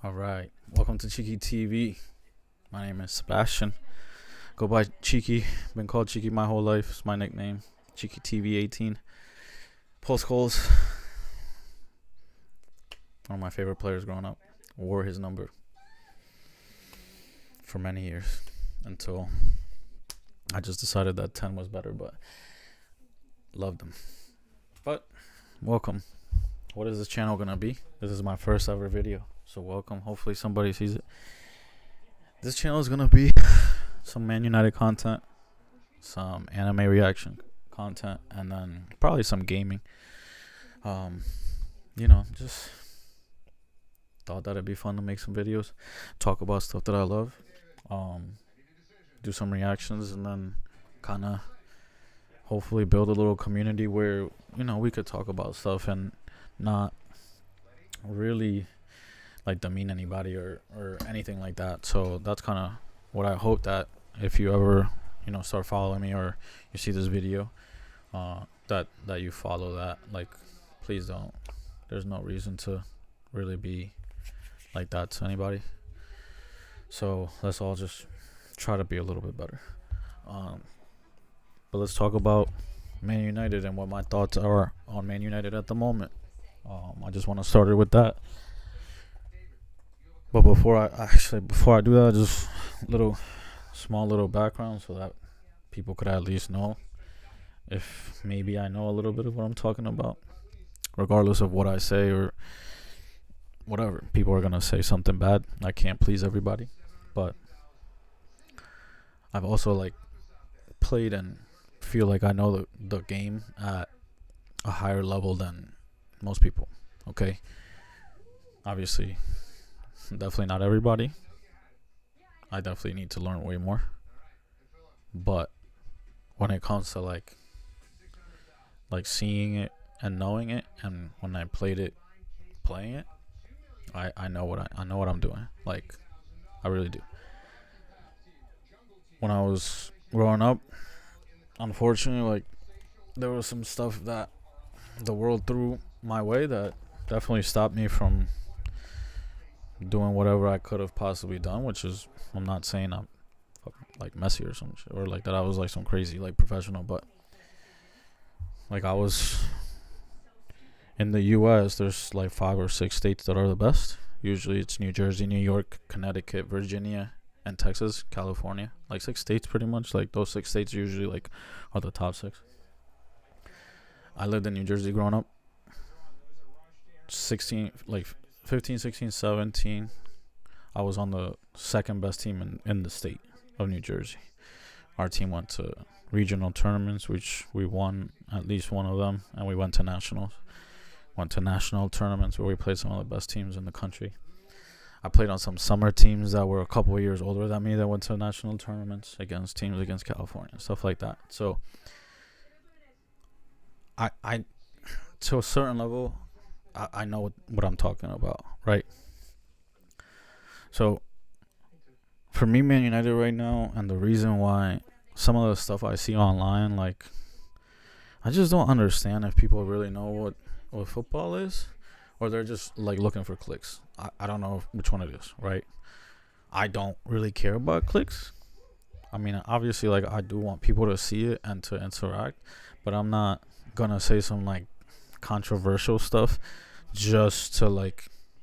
All right, welcome to Cheeky TV. My name is Sebastian. Go by Cheeky. Been called Cheeky my whole life. It's my nickname. Cheeky TV 18. Post Coles, one of my favorite players growing up. Wore his number for many years until I just decided that 10 was better, but loved him. But welcome. What is this channel gonna be? This is my first ever video, so welcome. Hopefully somebody sees it. This channel is gonna be some Man United content, some anime reaction content, and then probably some gaming. Just thought that it'd be fun to make some videos, talk about stuff that I love, do some reactions, and then kind of hopefully build a little community where we could talk about stuff and not really like demean anybody or anything like that. So that's kind of what I hope, that if you ever start following me or you see this video, that you follow that. Like, please don't. There's no reason to really be like that to anybody. So let's all just try to be a little bit better. But let's talk about Man United and what my thoughts are on Man United at the moment. I just want to start it with that. But before I do that, just small little background so that people could at least know if maybe I know a little bit of what I'm talking about. Regardless of what I say or whatever, people are gonna say something bad. I can't please everybody, but I've also played and feel like I know the game at a higher level than most people. Okay, obviously, definitely not everybody. I definitely need to learn way more. But when it comes to like seeing it and knowing it, and when I played it, playing it, I know what I'm doing. Like, I really do. When I was growing up, unfortunately, there was some stuff that the world threw my way that definitely stopped me from doing whatever I could have possibly done, which is, I'm not saying I'm like Messi or some shit, or like that I was like some crazy professional, but I was in the US, there's 5 or 6 states that are the best. Usually it's New Jersey, New York, Connecticut, Virginia, and Texas, California. 6 states pretty much. Those 6 states usually are the top 6. I lived in New Jersey growing up. 15, 16, 17, I was on the second best team in the state of New Jersey. Our team went to regional tournaments, which we won at least one of them, and we went to nationals. Went to national tournaments where we played some of the best teams in the country. I played on some summer teams that were a couple of years older than me that went to national tournaments against teams against California, stuff like that. So I to a certain level, I know what I'm talking about, right? So for me, Man United right now, and the reason why some of the stuff I see online, I just don't understand if people really know what football is, or they're just looking for clicks. I don't know which one it is, right? I don't really care about clicks. I mean, obviously, I do want people to see it and to interact, but I'm not gonna say some controversial stuff just to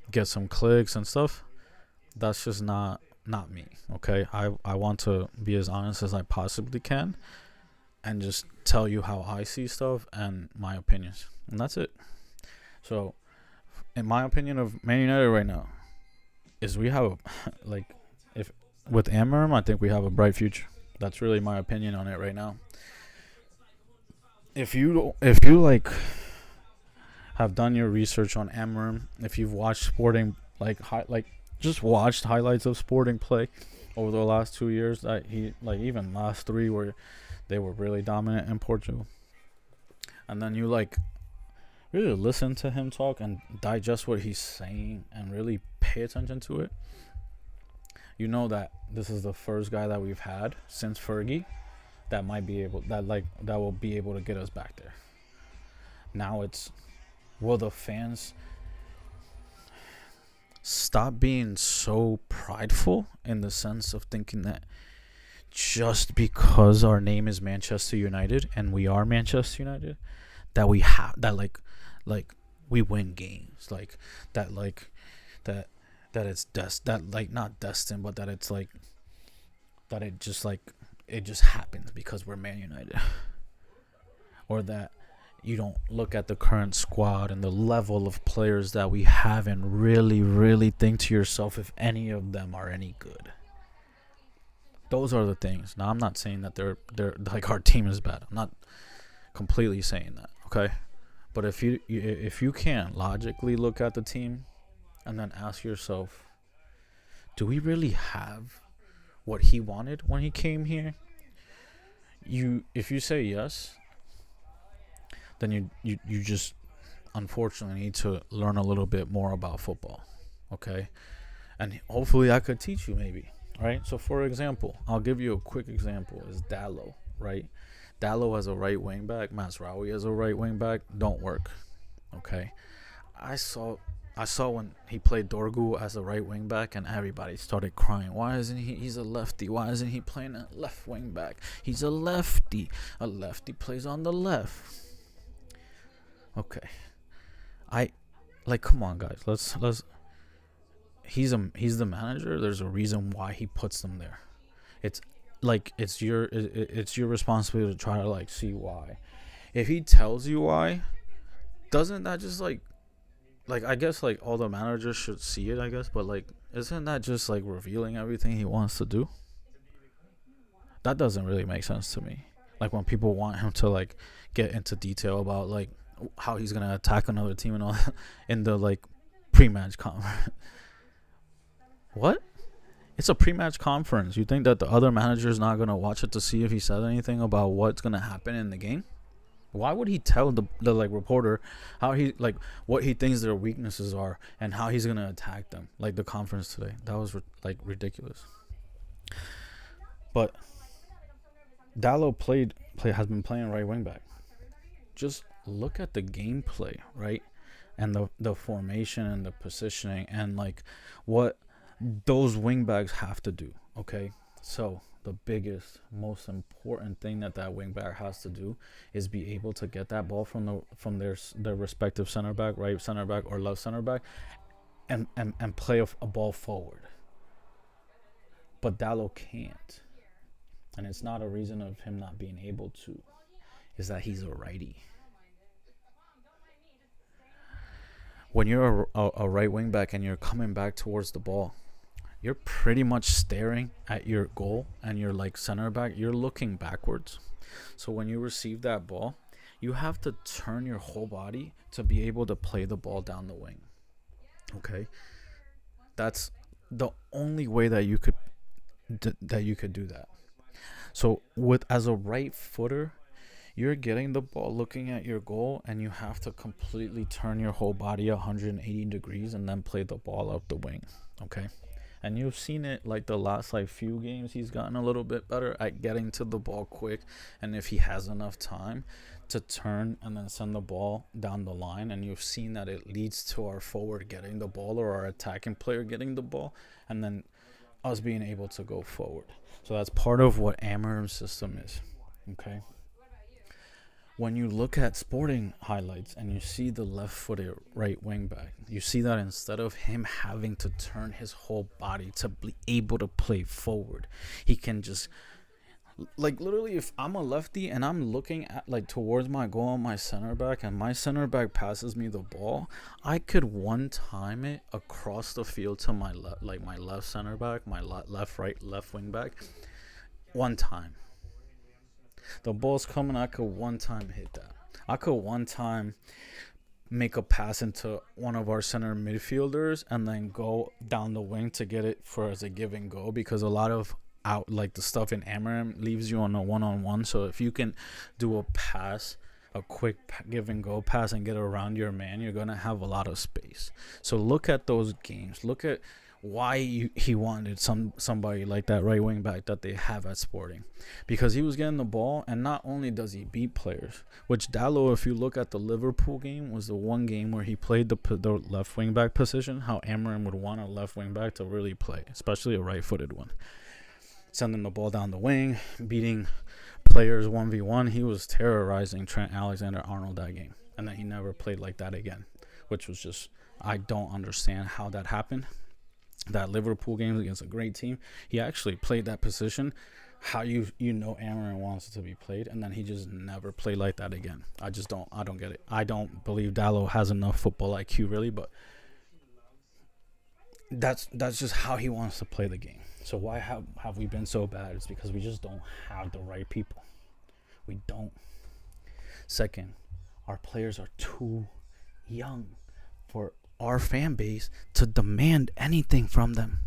get some clicks and stuff. That's just not me. Okay, I want to be as honest as I possibly can and just tell you how I see stuff and my opinions, and that's it. So in my opinion of Man United right now is we have if with Amarim, I think we have a bright future. That's really my opinion on it right now. If you have done your research on Amarim, if you've watched Sporting just watched highlights of Sporting play over the last 2 years, that he even last 3 where they were really dominant in Portugal, and then you really listen to him talk and digest what he's saying and really pay attention to it, you know that this is the first guy that we've had since Fergie that might be able that will be able to get us back there. Now it's, will the fans stop being so prideful in the sense of thinking that just because our name is Manchester United and we are Manchester United, that we have that like we win games, like that like that that it's that like not destined, but that it's like that it just happens because we're Man United, or that you don't look at the current squad and the level of players that we have and really think to yourself if any of them are any good. Those are the things. Now, I'm not saying that they're like our team is bad. I'm not completely saying that, okay? But if you can logically look at the team and then ask yourself, do we really have what he wanted when he came here? If you say yes, then you just unfortunately need to learn a little bit more about football, okay? And hopefully I could teach you maybe, right? So for example, I'll give you a quick example is Dallo, right? Dallo as a right wing back, Mazraoui as a right wing back don't work, okay? I saw when he played Dorgu as a right wing back and everybody started crying. Why isn't he's a lefty? Why isn't he playing a left wing back? He's a lefty. A lefty plays on the left. Okay. Come on guys. Let's he's the manager. There's a reason why he puts them there. It's your responsibility to try to like see why. If he tells you why, doesn't that just like I guess like all the managers should see it, I guess, but like isn't that just like revealing everything he wants to do? That doesn't really make sense to me. Like when people want him to like get into detail about like how he's gonna attack another team and all that in the like pre-match conference. What? It's a pre-match conference. You think that the other manager's not gonna watch it to see if he said anything about what's gonna happen in the game? Why would he tell the like reporter how he like what he thinks their weaknesses are and how he's gonna attack them? Like the conference today, that was like ridiculous. But Dallo has been playing right wing back. Just look at the gameplay, right? And the formation and the positioning and like what those wing backs have to do, okay? So the biggest, most important thing that wing back has to do is be able to get that ball from their respective center back, right center back or left center back, and play a ball forward. But Dallo can't, and it's not a reason of him not being able to. Is that he's a righty. When you're a right wing back and you're coming back towards the ball, you're pretty much staring at your goal and you're like center back, you're looking backwards. So when you receive that ball, you have to turn your whole body to be able to play the ball down the wing. Okay? That's the only way that you could do that. So as a right footer, you're getting the ball looking at your goal and you have to completely turn your whole body 180 degrees and then play the ball up the wing. Okay? And you've seen it like the last like few games, he's gotten a little bit better at getting to the ball quick. And if he has enough time to turn and then send the ball down the line, and you've seen that it leads to our forward getting the ball or our attacking player getting the ball and then us being able to go forward. So that's part of what Amorim's system is. Okay? When you look at Sporting highlights and you see the left-footed right wing back, you see that instead of him having to turn his whole body to be able to play forward, he can just, like literally if I'm a lefty and I'm looking at like towards my goal on my center back and my center back passes me the ball, I could one time it across the field to my my left center back, my left wing back, one time. The ball's coming, I could one time hit that. I could one time make a pass into one of our center midfielders and then go down the wing to get it for as a give and go, because a lot of out like the stuff in Amorim leaves you on a one-on-one. So if you can do a pass, a quick give and go pass and get around your man, you're going to have a lot of space. So look at those games. Look at why he wanted somebody like that right wing back that they have at Sporting, because he was getting the ball, and not only does he beat players, which Dalot, if you look at the Liverpool game, was the one game where he played the left wing back position. How Amarim would want a left wing back to really play, especially a right-footed one, sending the ball down the wing, beating players 1v1. He was terrorizing Trent Alexander-Arnold that game, and then he never played like that again, which was just, I don't understand how that happened. That Liverpool game against a great team, he actually played that position how Amarim wants it to be played, and then he just never played like that again. I don't get it. I don't believe Dalot has enough football IQ really, but that's just how he wants to play the game. So why have we been so bad? It's because we just don't have the right people. We don't. Second, our players are too young for our fan base to demand anything from them.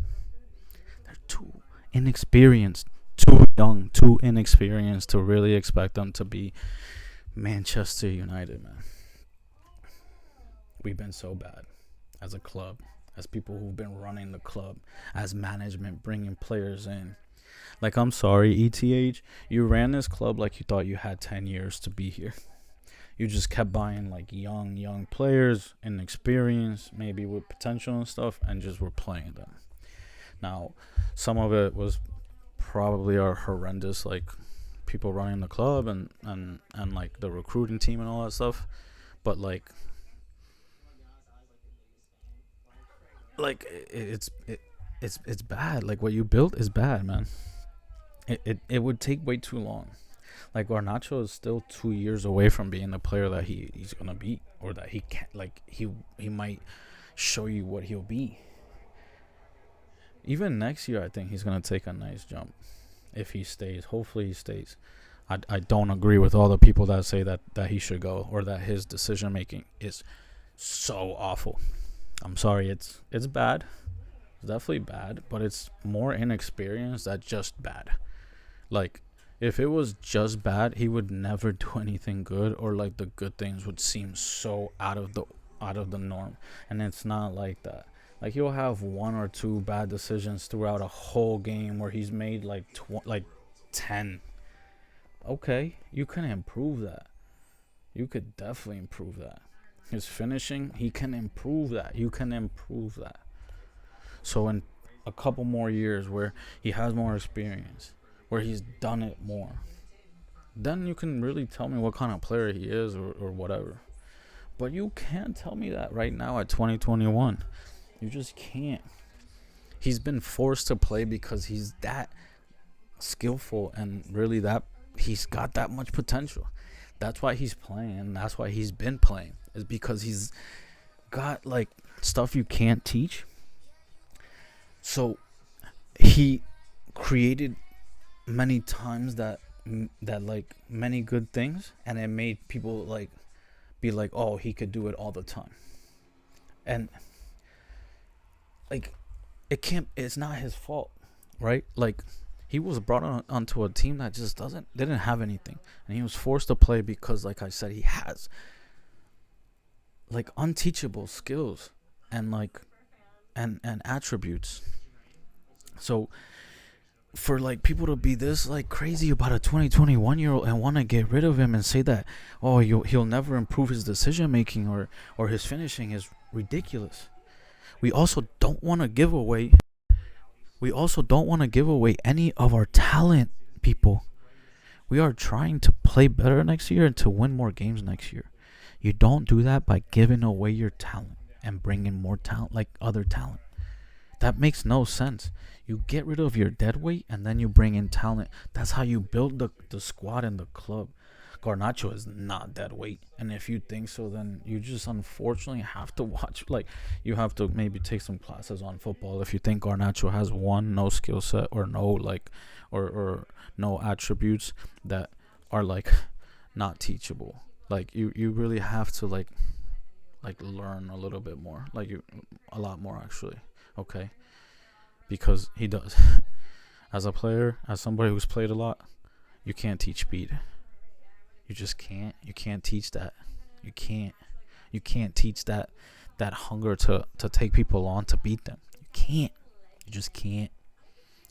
They're too inexperienced, too young, too inexperienced to really expect them to be Manchester United, man. We've been so bad as a club, as people who've been running the club, as management bringing players in. Like, I'm sorry, ETH, you ran this club like you thought you had 10 years to be here. You just kept buying like young players, inexperienced, maybe with potential and stuff, and just were playing them. Now, some of it was probably our horrendous, like, people running the club and like the recruiting team and all that stuff. But like it's bad. Like, what you built is bad, man. It would take way too long. Like, Garnacho is still 2 years away from being the player that he's gonna be, or that he can, like, he might show you what he'll be. Even next year, I think he's gonna take a nice jump if he stays. Hopefully, he stays. I don't agree with all the people that say that he should go, or that his decision making is so awful. I'm sorry, it's bad. It's definitely bad, but it's more inexperience than just bad. Like, if it was just bad, he would never do anything good, or like the good things would seem so out of the norm. And it's not like that. Like, he'll have one or two bad decisions throughout a whole game where he's made like 10. Okay, you can improve that. You could definitely improve that. His finishing, he can improve that. You can improve that. So in a couple more years where he has more experience, where he's done it more, then you can really tell me what kind of player he is, or whatever. But you can't tell me that right now at 2021. You just can't. He's been forced to play because he's that skillful, and really that he's got that much potential. That's why he's playing. That's why he's been playing, is because he's got like stuff you can't teach. So he created many times that like many good things, and it made people like be like, oh, he could do it all the time. And like, it's not his fault, right? Like, he was brought onto a team that just didn't have anything, and he was forced to play because, like I said, he has like unteachable skills and like and attributes. So for like people to be this like crazy about a 2021-year-old and want to get rid of him and say that, oh, he'll never improve his decision making or his finishing, is ridiculous. We also don't want to give away any of our talent, people. We are trying to play better next year and to win more games next year. You don't do that by giving away your talent and bringing more talent, like other talent. That makes no sense. You get rid of your dead weight and then you bring in talent. That's how you build the squad and the club. Garnacho is not dead weight, and if you think so, then you just unfortunately have to watch. Like, you have to maybe take some classes on football if you think Garnacho has no skill set, or no like or no attributes that are like not teachable. Like, you really have to like learn a little bit more, like a lot more actually. Okay, because he does. As a player, as somebody who's played a lot, you can't teach speed. You just can't. You can't teach that. You can't teach that hunger to take people on, to beat them. You can't. You just can't.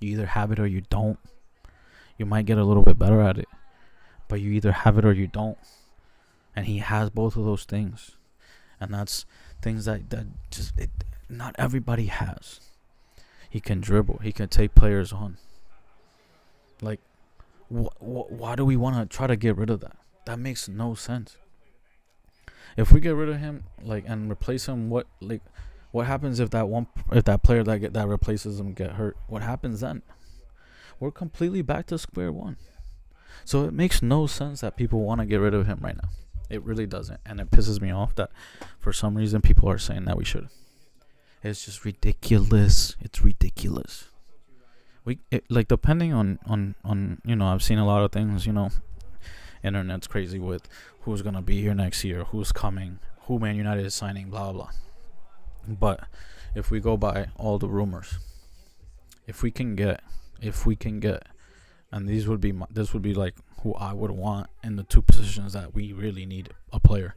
You either have it or you don't. You might get a little bit better at it, but you either have it or you don't. And he has both of those things. And that's things that not everybody has. He can dribble. He can take players on. Like, why do we want to try to get rid of that? That makes no sense. If we get rid of him, like, and replace him, what happens if that player that replaces him get hurt? What happens then? We're completely back to square one. So it makes no sense that people want to get rid of him right now. It really doesn't, and it pisses me off that for some reason people are saying that we should. It's just ridiculous. It's ridiculous. Depending on I've seen a lot of things. Internet's crazy with who's gonna be here next year, who's coming, who Man United is signing, blah blah. But if we go by all the rumors, if we can get, and this would be like who I would want in the two positions that we really need a player,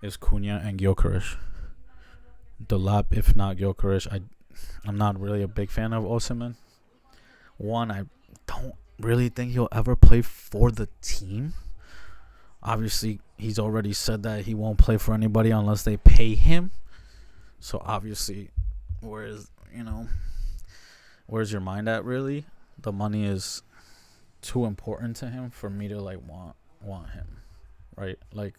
is Cunha and Gyökeres. Delap, if not Gyökeres. I'm not really a big fan of Osimhen. One, I don't really think he'll ever play for the team. Obviously, he's already said that he won't play for anybody unless they pay him. So obviously, where's your mind at, really? The money is too important to him for me to want him, right? Like,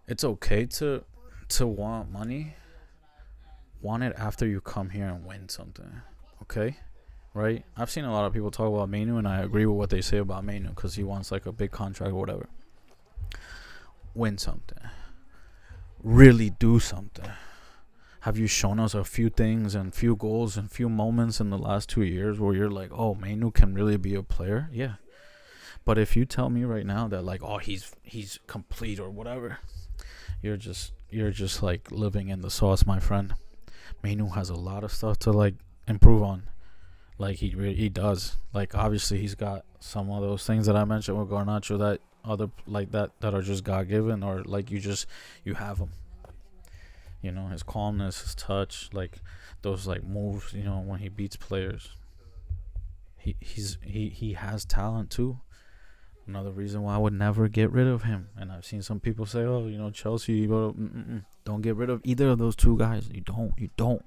it's okay to want money. Want it after you come here and win something, okay? Right? I've seen a lot of people talk about Mainu, and I agree with what they say about Mainu because he wants like a big contract or whatever. Win something. Really do something. Have you shown us a few things and few goals and few moments in the last 2 years where you're like, oh, Mainu can really be a player? Yeah. But if you tell me right now that like, oh, he's complete or whatever, you're just like living in the sauce, my friend. Mainu has a lot of stuff to like improve on. Like he does. Like obviously he's got some of those things that I mentioned with Garnacho that other like that are just God given, or like you have them. His calmness, his touch, like those like moves. When he beats players. He has talent too. Another reason why I would never get rid of him. And I've seen some people say, oh, Chelsea, don't get rid of either of those two guys. You don't.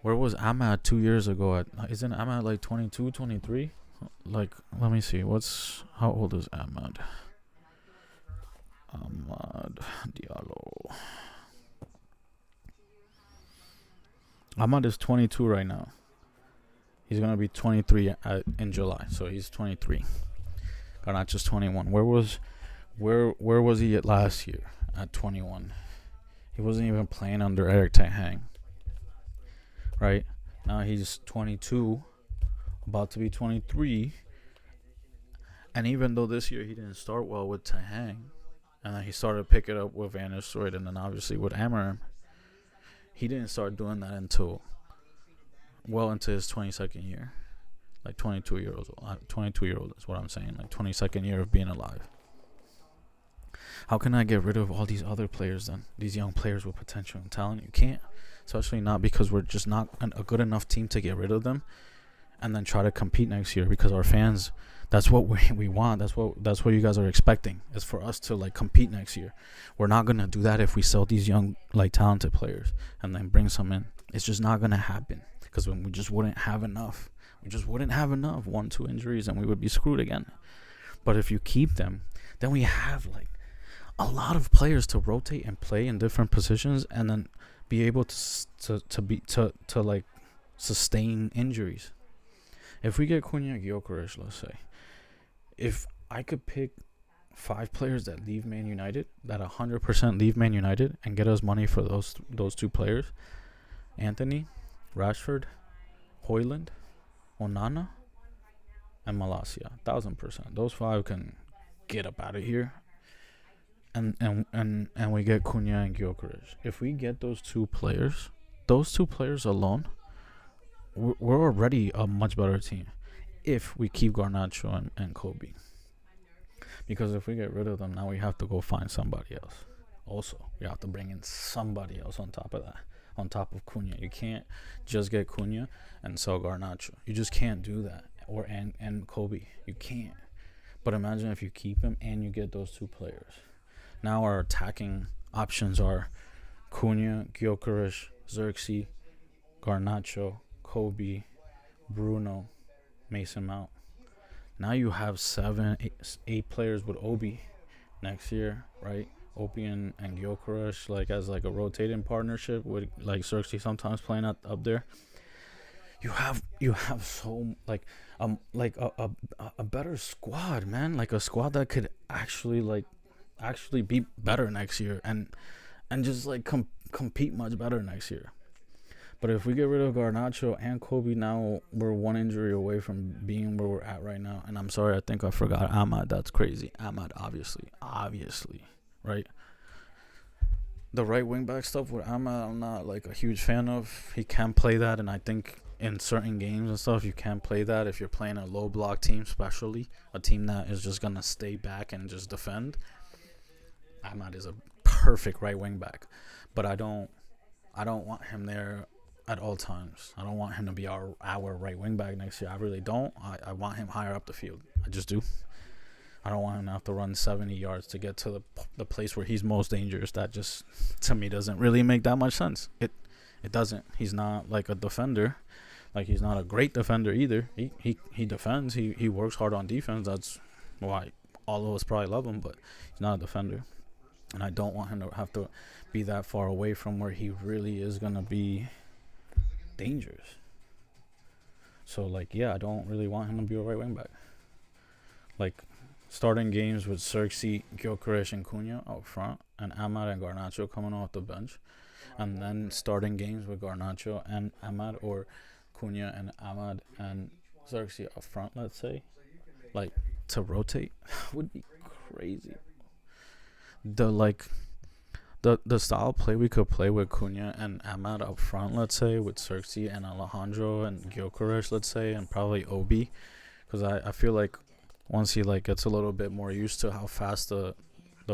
Where was Ahmad 2 years ago? Isn't Ahmad like 22, 23? Like, let me see. How old is Ahmad? Ahmad Diallo. Ahmad is 22 right now. He's going to be 23 in July. So he's 23. Garnacho's 21. Where was he at last year at 21? He wasn't even playing under Erik ten Hag. Right? Now he's 22, about to be 23. And even though this year he didn't start well with ten Hag, and then he started picking up with Van Nistelrooy and then obviously with Amorim, he didn't start doing that until well into his 22nd year. Like 22 years old. 22-year-old is what I'm saying. Like 22nd year of being alive. How can I get rid of all these other players then? These young players with potential and talent? You can't. Especially not because we're just not a good enough team to get rid of them and then try to compete next year, because our fans, that's what we want. That's what you guys are expecting, is for us to like compete next year. We're not going to do that if we sell these young like talented players and then bring some in. It's just not going to happen, because when we just wouldn't have enough. We just wouldn't have enough. 1-2 injuries and we would be screwed again. But if you keep them, then we have like a lot of players to rotate and play in different positions, and then be able to like sustain injuries. If we get Cunha, Gyökeres, let's say, if I could pick 5 players that leave Man United, that 100% leave Man United, and get us money for those 2 players, Anthony, Rashford, Højlund, Onana, and Malacia, 1,000%. Those 5 can get up out of here. And we get Cunha and Gyökeres. If we get those 2 players alone, we're already a much better team. If we keep Garnacho and Kobe. Because if we get rid of them, now we have to go find somebody else. Also, we have to bring in somebody else on top of that. on top of Cunha. You can't just get Cunha and sell Garnacho. You just can't do that. Or and Kobe. You can't. But imagine if you keep him and you get those two players. Now our attacking options are Cunha, Gyökeres, Xerxes, Garnacho, Kobe, Bruno, Mason Mount. Now you have 8 players with Obi next year, right? Obi and Gyökeres like as like a rotating partnership with like Xerxes sometimes playing up there. You have so like a better squad, man. Like a squad that could actually be better next year and just like compete much better next year. But if we get rid of Garnacho and Kobe, now we're one injury away from being where we're at right now. And I'm sorry, I think I forgot Ahmad. That's crazy. Ahmad, obviously, right? The right wing back stuff with Ahmad, I'm not like a huge fan of. He can play that, and I think in certain games and stuff, you can play that if you're playing a low block team, especially a team that is just gonna stay back and just defend. Ahmad is a perfect right wing back, but I don't want him there at all times. I don't want him to be our right wing back next year. I really don't. I want him higher up the field. I just do. I don't want him to have to run 70 yards to get to the place where he's most dangerous. That just, to me, doesn't really make that much sense. It doesn't. He's not like a defender. Like, he's not a great defender either. He defends. He works hard on defense. That's why all of us probably love him, but he's not a defender. And I don't want him to have to be that far away from where he really is going to be dangerous. So, like, yeah, I don't really want him to be a right wing back. Like, starting games with Xerxes, Gyökeres, and Cunha up front, and Ahmad and Garnacho coming off the bench. And then starting games with Garnacho and Ahmad, or Cunha and Ahmad and Xerxes up front, let's say. Like, to rotate would be crazy. The style play we could play with Cunha and Ahmad up front, let's say, with Xerxes and Alejandro and Gyökeres, let's say, and probably Obi, because I feel like once he like gets a little bit more used to how fast the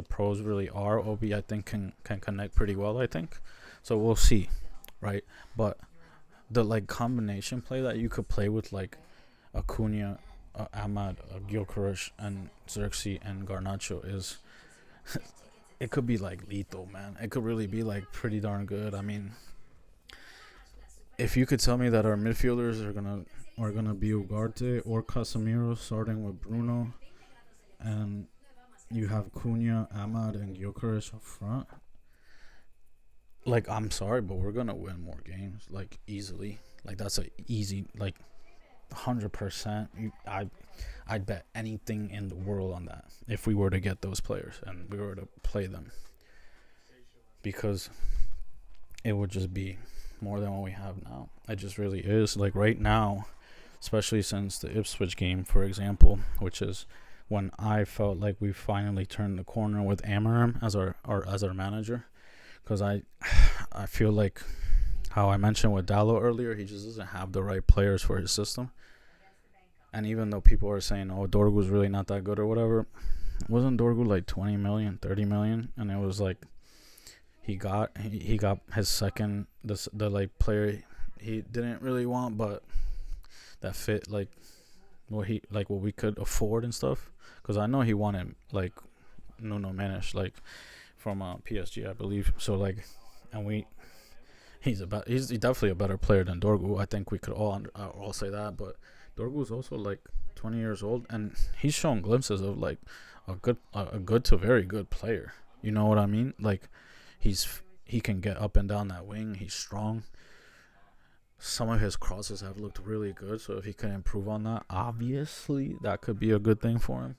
pros really are, Obi I think can connect pretty well, I think. So we'll see, right? But the like combination play that you could play with like a Cunha, Ahmad, Gyökeres, and Xerxes and Garnacho is it could be like lethal, man. It could really be like pretty darn good. I mean, if you could tell me that our midfielders are gonna be Ugarte or Casemiro starting with Bruno, and you have Cunha, Ahmad, and Gyökeres up front, like, I'm sorry, but we're gonna win more games, like, easily. Like, that's a easy, like, 100%. I'd bet anything in the world on that if we were to get those players and we were to play them, because it would just be more than what we have now. It just really is. Like, right now, especially since the Ipswich game, for example, which is when I felt like we finally turned the corner with Amarim as our manager, because I feel like how I mentioned with Dalot earlier, he just doesn't have the right players for his system. And even though people are saying, oh, Dorgu's really not that good or whatever, wasn't Dorgu like 20 million, 30 million? And it was like he got his second, the like player he didn't really want, but that fit like what we could afford and stuff. Because I know he wanted like Nuno Mendes, like from PSG, I believe. So like, and he's definitely a better player than Dorgu. I think we could all say that, but Dorgu's also like 20 years old, and he's shown glimpses of like a good to very good player. You know what I mean? Like, he can get up and down that wing. He's strong. Some of his crosses have looked really good, so if he can improve on that, obviously that could be a good thing for him.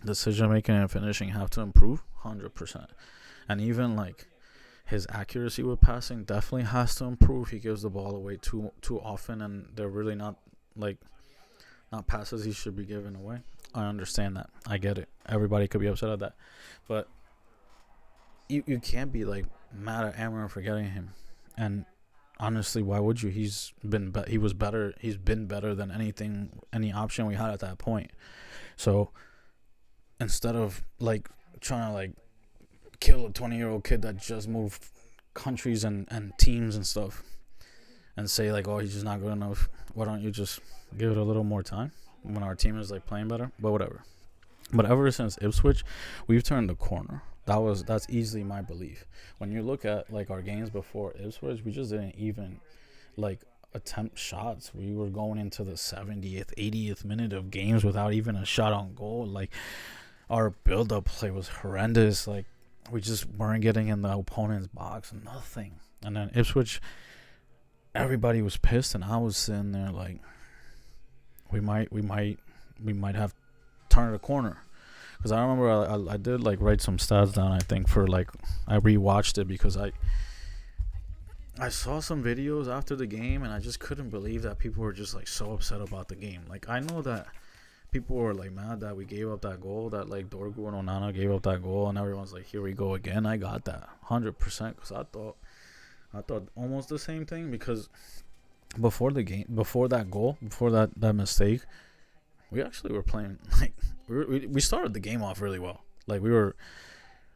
Decision making and finishing have to improve 100%, and even like his accuracy with passing definitely has to improve. He gives the ball away too often, and they're really not passes he should be giving away. I understand that. I get it. Everybody could be upset at that, but you can't be like mad at Amarim for getting him. And honestly, why would you? He's been better. He's been better than any option we had at that point. So instead of like trying to like kill a 20-year-old kid that just moved countries and teams and stuff and say like, oh, he's just not good enough. Why don't you just give it a little more time when our team is like playing better? But whatever. But ever since Ipswich, we've turned the corner. That's easily my belief. When you look at like our games before Ipswich, we just didn't even like attempt shots. We were going into the 70th, 80th minute of games without even a shot on goal. Like our build-up play was horrendous. Like we just weren't getting in the opponent's box, nothing. And then Ipswich, everybody was pissed, and I was sitting there like, we might have turned a corner. Because I remember I did like write some stats down. I think for like I rewatched it because I saw some videos after the game, and I just couldn't believe that people were just like so upset about the game. Like I know that people were like mad that we gave up that goal, that like Dorgu and Onana gave up that goal, and everyone's like, here we go again. I got that 100% because I thought almost the same thing, because before the game, before that goal, before that mistake, we actually were playing like we started the game off really well. Like we were,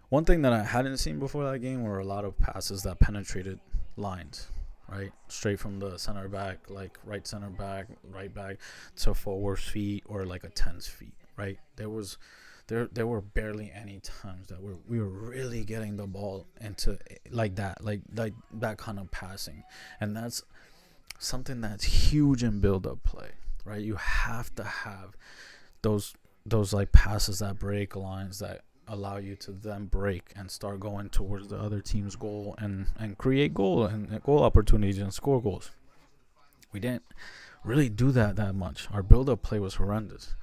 one thing that I hadn't seen before that game were a lot of passes that penetrated lines, right, straight from the center back, like right center back, right back to forward feet, or like a 10's feet, right. There were barely any times that we were really getting the ball into like that kind of passing, and that's something that's huge in build-up play, right. You have to have those like passes that break lines, that allow you to then break and start going towards the other team's goal and create goal opportunities and score goals. We didn't really do that much. Our build-up play was horrendous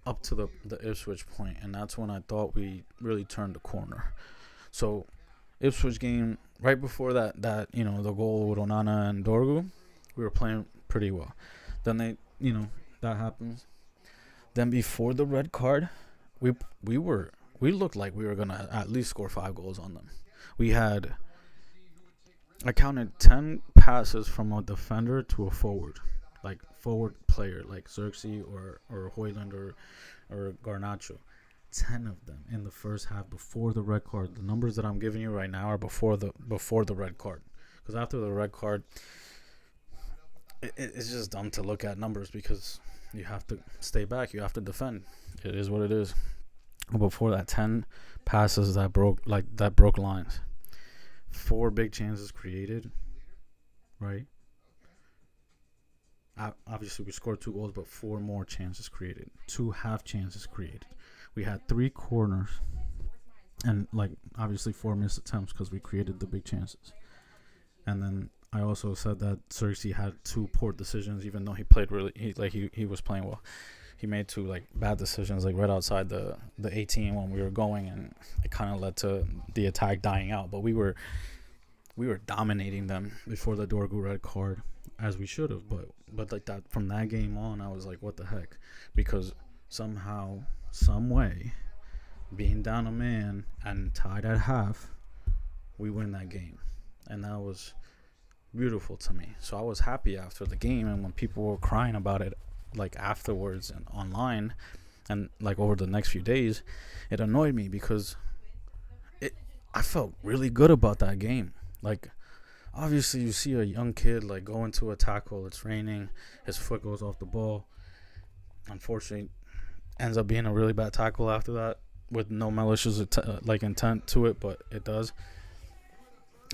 up to the Ipswich point, and that's when I thought we really turned the corner. So Ipswich game, right before that the goal with Onana and Dorgu, we were playing pretty well. Then that happens. Then before the red card, we looked like we were gonna at least score 5 goals on them. I counted 10 passes from a defender to a forward player like Xerxes or Hoyland or Garnacho. 10 of them in the first half before the red card. The numbers that I'm giving you right now are before the red card, because after the red card, it's just dumb to look at numbers because you have to stay back, you have to defend. It is what it is. Before that, 10 passes that broke lines, 4 big chances created, right? Obviously we scored 2 goals, but 4 more chances created, 2 half chances created. We had 3 corners, and like obviously 4 missed attempts because we created the big chances. And then I also said that Xerxes had 2 poor decisions, even though he played he was playing well. He made 2 like bad decisions, like right outside the 18 when we were going, and it kind of led to the attack dying out. But we were dominating them before the Dorgu red card, as we should have. But like that, from that game on, I was like, what the heck? Because somehow, some way, being down a man and tied at half, we win that game, and that was beautiful to me. So I was happy after the game, and when people were crying about it like afterwards and online and like over the next few days, it annoyed me because I felt really good about that game. Like obviously you see a young kid like go into a tackle, it's raining, his foot goes off the ball, unfortunately ends up being a really bad tackle after that with no malicious intent to it, but it does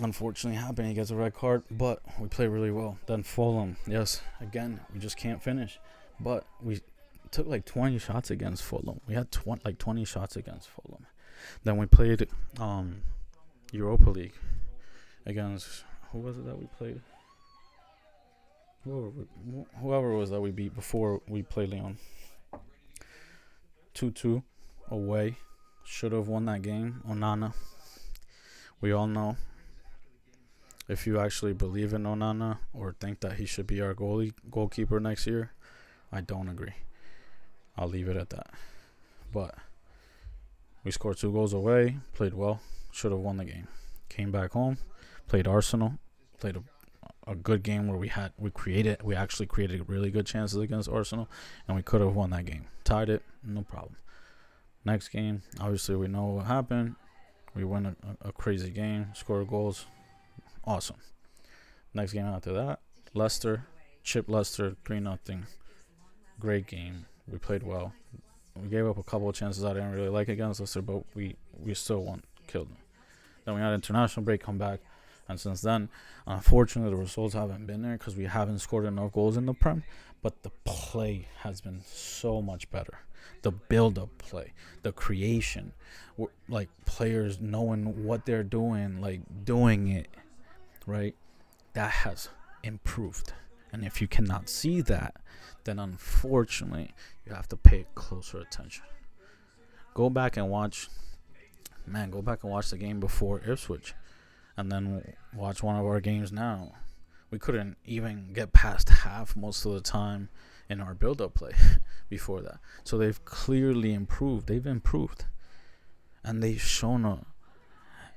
unfortunately happen. He gets a red card, but we play really well. Then Fulham, yes, again, we just can't finish. But we took like 20 shots against Fulham. We had 20 shots against Fulham. Then we played Europa League against, who was it that we played? Whoever it was that we beat before we played Lyon. 2-2 away. Should have won that game. Onana. We all know, if you actually believe in Onana or think that he should be our goalkeeper next year, I don't agree. I'll leave it at that. But we scored 2 goals away, played well, should have won the game. Came back home, played Arsenal, played a good game where we actually created really good chances against Arsenal, and we could have won that game. Tied it, no problem. Next game, obviously we know what happened. We win a crazy game, score goals, Awesome. Next game after that, Leicester, Chip Leicester 3-0. Great game. We played well. We gave up a couple of chances I didn't really like against Leicester, but we still won, killed them. Then we had international break, come back, and since then, unfortunately, the results haven't been there because we haven't scored enough goals in the Prem. But the play has been so much better. The build-up play, the creation, like players knowing what they're doing, like doing it, right? That has improved. And if you cannot see that, then unfortunately, you have to pay closer attention. Go back and watch the game before Ipswich, and then watch one of our games now. We couldn't even get past half most of the time in our build-up play before that. So they've clearly improved. They've improved, and they've shown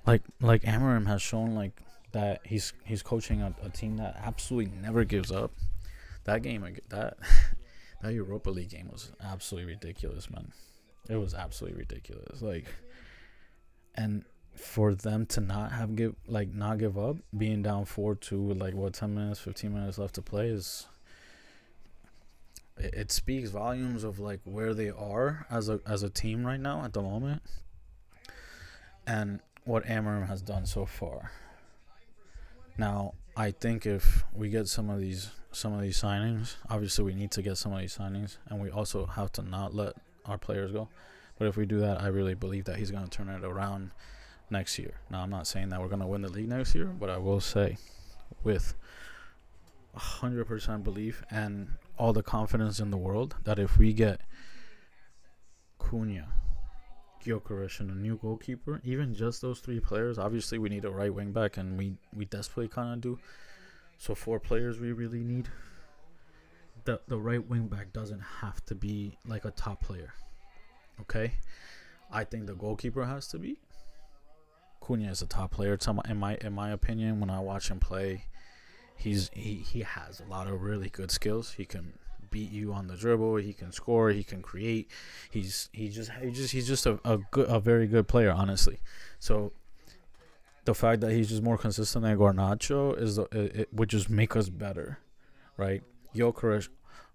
like Amarim has shown like that he's coaching a team that absolutely never gives up. That game, that Europa League game was absolutely ridiculous, man. It was absolutely ridiculous. Like, and for them to not give up, being down 4-2 with 10 minutes, 15 minutes left to play it speaks volumes of like where they are as a team right now at the moment, and what Amarim has done so far. Now, I think if we get some of these signings, obviously we need to get some of these signings, and we also have to not let our players go. But if we do that, I really believe that he's going to turn it around next year. Now, I'm not saying that we're going to win the league next year, but I will say with 100% belief and all the confidence in the world that if we get Cunha, Gyökeres, and a new goalkeeper, even just those three players, obviously we need a right wing back, and we desperately kind of do. So 4 players we really need. The right wing back doesn't have to be like a top player. Okay? I think the goalkeeper has to be. Cunha is a top player. In my opinion, when I watch him play, he has a lot of really good skills. He can beat you on the dribble. He can score. He can create. He's just a very good player, honestly. So the fact that he's just more consistent than Garnacho it would just make us better, right? Gyökeres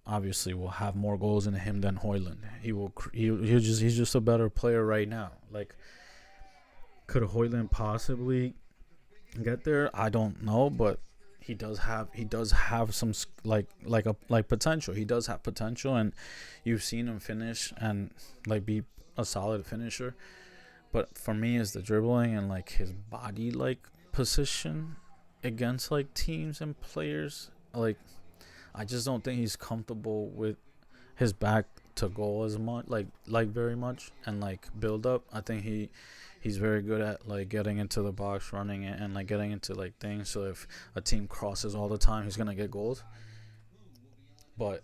obviously will have more goals in him than Højlund. He's just a better player right now. Like, could Højlund possibly get there? I don't know, but he does have some like potential. He does have potential, and you've seen him finish and like be a solid finisher. But for me, it's the dribbling and like his body like position against like teams and players. Like, I just don't think he's comfortable with his back to goal as much, like very much, and like build up. I think he's very good at like getting into the box, running it, and like getting into like things. So if a team crosses all the time, he's gonna get goals. But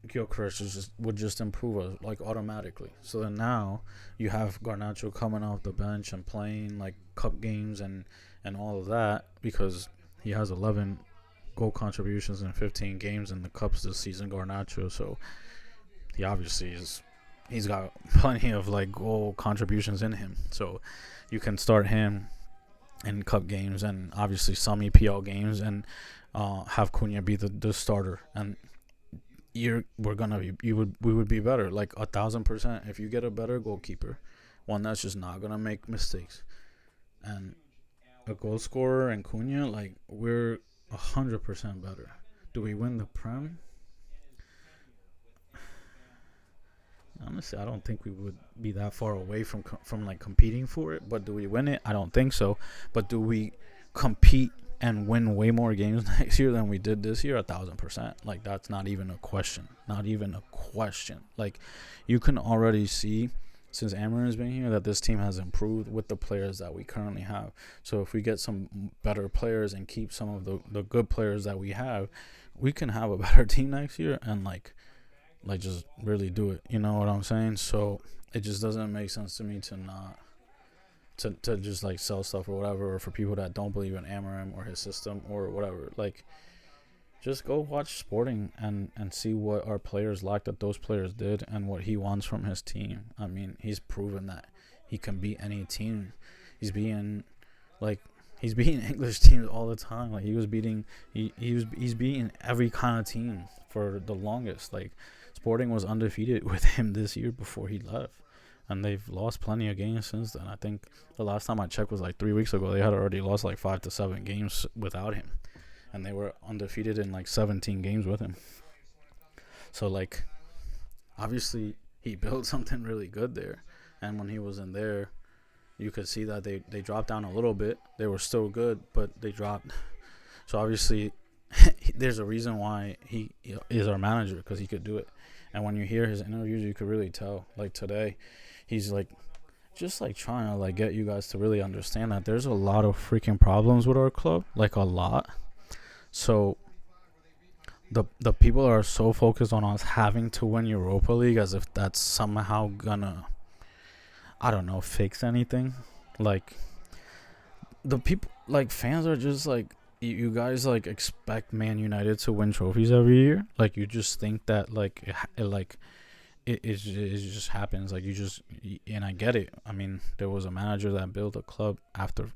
Gyökeres would just improve like automatically. So then now you have Garnacho coming off the bench and playing like cup games and all of that, because he has 11 goal contributions in 15 games in the cups this season, Garnacho. So he obviously he's got plenty of like goal contributions in him. So you can start him in cup games and obviously some EPL games, and have Cunha be the starter, and we would be better, like 1,000%. If you get a better goalkeeper, one that's just not gonna make mistakes, and a goal scorer and Cunha, like, we're 100% better. Do we win the Prem? Honestly, I don't think we would be that far away from like competing for it. But do we win it? I don't think so. But do we compete and win way more games next year than we did this year? 1,000%. Like, that's not even a question. Not even a question. Like, you can already see since Amarim's been here that this team has improved with the players that we currently have. So if we get some better players and keep some of the good players that we have, we can have a better team next year and like just really do it. You know what I'm saying? So it just doesn't make sense to me to not to just like sell stuff or whatever, or for people that don't believe in Amarim or his system or whatever. Like, just go watch Sporting and see what our players like that those players did and what he wants from his team. I mean, he's proven that he can beat any team. He's being like He's beating English teams all the time. Like he's beating every kind of team for the longest. Like Sporting was undefeated with him this year before he left, and they've lost plenty of games since then. I think the last time I checked was like 3 weeks ago. They had already lost like 5 to 7 games without him, and they were undefeated in like 17 games with him. So like, obviously he built something really good there, and when he was in there, you could see that they dropped down a little bit. They were still good, but they dropped. So obviously, there's a reason why he is our manager, because he could do it. And when you hear his interviews, you could really tell. Like today, he's like just like trying to like get you guys to really understand that there's a lot of freaking problems with our club, like a lot. So the people are so focused on us having to win Europa League as if that's somehow gonna, I don't know, fix anything. Like the people, like fans are just like, you guys like expect Man United to win trophies every year. Like you just think that like it just happens. Like you just, and I get it. I mean, there was a manager that built a club after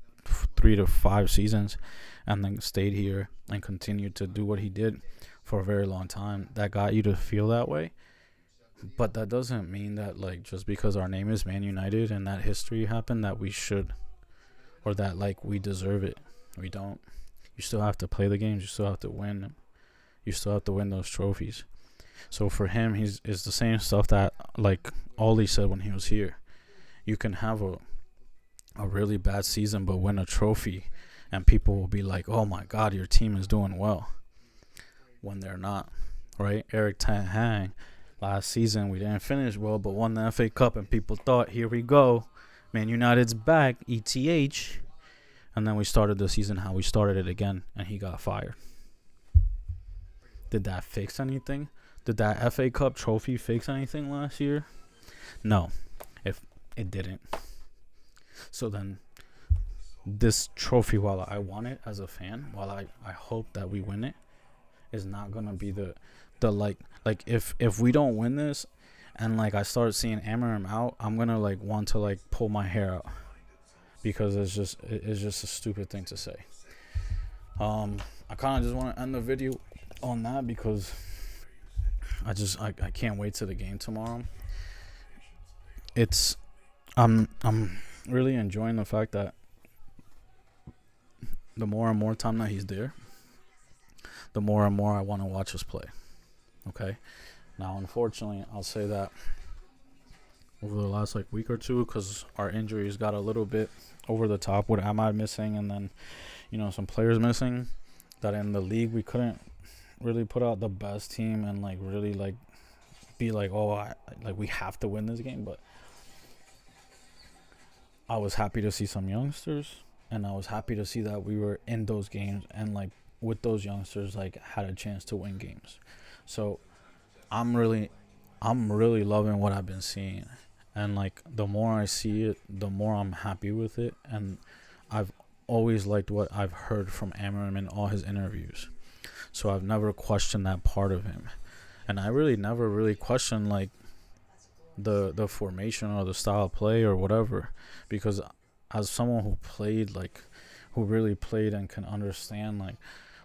3 to 5 seasons, and then stayed here and continued to do what he did for a very long time. That got you to feel that way. But that doesn't mean that like just because our name is Man United and that history happened that we should, or that like we deserve it. We don't. You still have to play the games. You still have to win them. You still have to win those trophies. So for him, it's the same stuff that like Ollie said when he was here. You can have a really bad season but win a trophy, and people will be like, "Oh my God, your team is doing well," when they're not, right? Eric Ten Hag, last season we didn't finish well, but won the FA Cup, and people thought, here we go, Man United's back, ETH. And then we started the season how we started it again, and he got fired. Did that fix anything? Did that FA Cup trophy fix anything last year? No, if it didn't. So then this trophy, while I want it as a fan, while I hope that we win it, is not going to be the like if we don't win this and like I start seeing Amarim out, I'm going to like want to like pull my hair out, because it's just a stupid thing to say. I kind of just want to end the video on that, because I can't wait to the game tomorrow. I'm really enjoying the fact that the more and more time that he's there, the more and more I want to watch us play. Okay? Now, unfortunately, I'll say that over the last like week or two, because our injuries got a little bit over the top with Ahmad missing, and then some players missing, that in the league we couldn't really put out the best team and like really like be like, like we have to win this game. But I was happy to see some youngsters, and I was happy to see that we were in those games, and like with those youngsters like had a chance to win games. So I'm really loving what I've been seeing. And like the more I see it, the more I'm happy with it. And I've always liked what I've heard from Amarim in all his interviews. So I've never questioned that part of him. And I really never really questioned like the formation or the style of play or whatever. Because as someone who really played and can understand like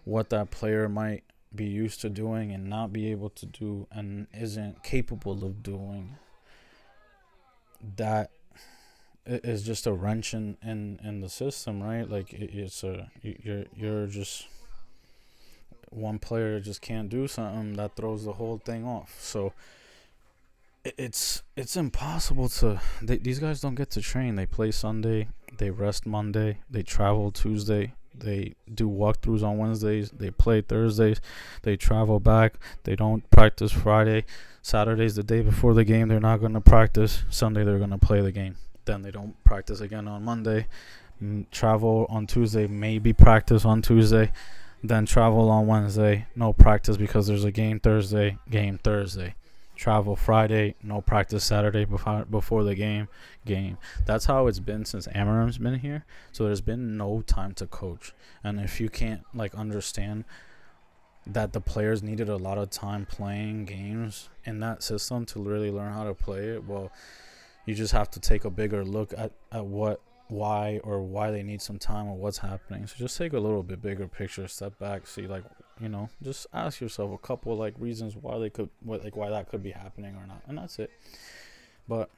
what that player might be used to doing and not be able to do and isn't capable of doing, that is just a wrench in the system, right? Like you're just one player just can't do something that throws the whole thing off. So it's impossible to. These guys don't get to train. They play Sunday, they rest Monday, they travel Tuesday, they do walkthroughs on Wednesdays, they play Thursdays, they travel back, they don't practice Friday. Saturday's the day before the game, they're not going to practice. Sunday they're going to play the game. Then they don't practice again on Monday. Travel on Tuesday, maybe practice on Tuesday. Then travel on Wednesday, no practice because there's a game Thursday, game Thursday. Travel Friday, no practice Saturday before the game. That's how it's been since Amarim's been here. So there's been no time to coach. And if you can't like understand that the players needed a lot of time playing games in that system to really learn how to play it, well, you just have to take a bigger look at what why they need some time or what's happening. So just take a little bit bigger picture, step back, see like, just ask yourself a couple like reasons why why that could be happening or not, and that's it. But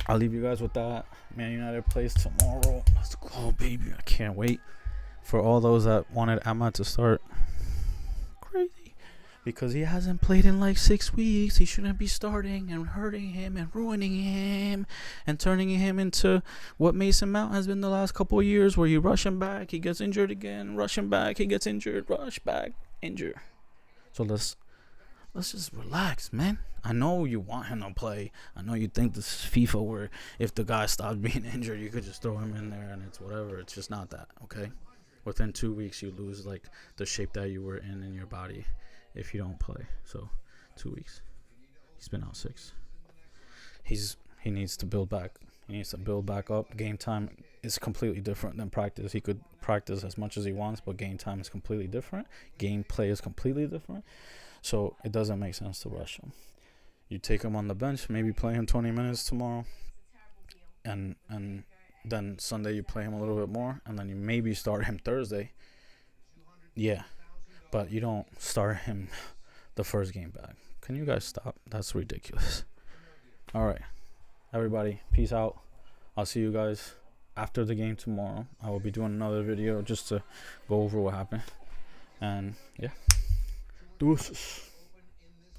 I'll leave you guys with that. Man United plays tomorrow. Let's go, baby. I can't wait. For all those that wanted Ahmad to start, crazy. Because he hasn't played in like 6 weeks. He shouldn't be starting and hurting him and ruining him and turning him into what Mason Mount has been the last couple of years, where you rush him back, he gets injured again, rush him back, he gets injured, rush back, injured. So let's just relax, man. I know you want him to play. I know you think this is FIFA where if the guy stops being injured, you could just throw him in there and it's whatever. It's just not that, okay? Within 2 weeks, you lose like the shape that you were in your body if you don't play. So 2 weeks. He's been out 6. He needs to build back. He needs to build back up. Game time is completely different than practice. He could practice as much as he wants, but game time is completely different. Game play is completely different. So it doesn't make sense to rush him. You take him on the bench, maybe play him 20 minutes tomorrow, and then Sunday you play him a little bit more, and then you maybe start him Thursday. Yeah, but you don't start him the first game back. Can you guys stop? That's ridiculous. All right, everybody, peace out. I'll see you guys after the game tomorrow. I will be doing another video just to go over what happened. And yeah, deuces.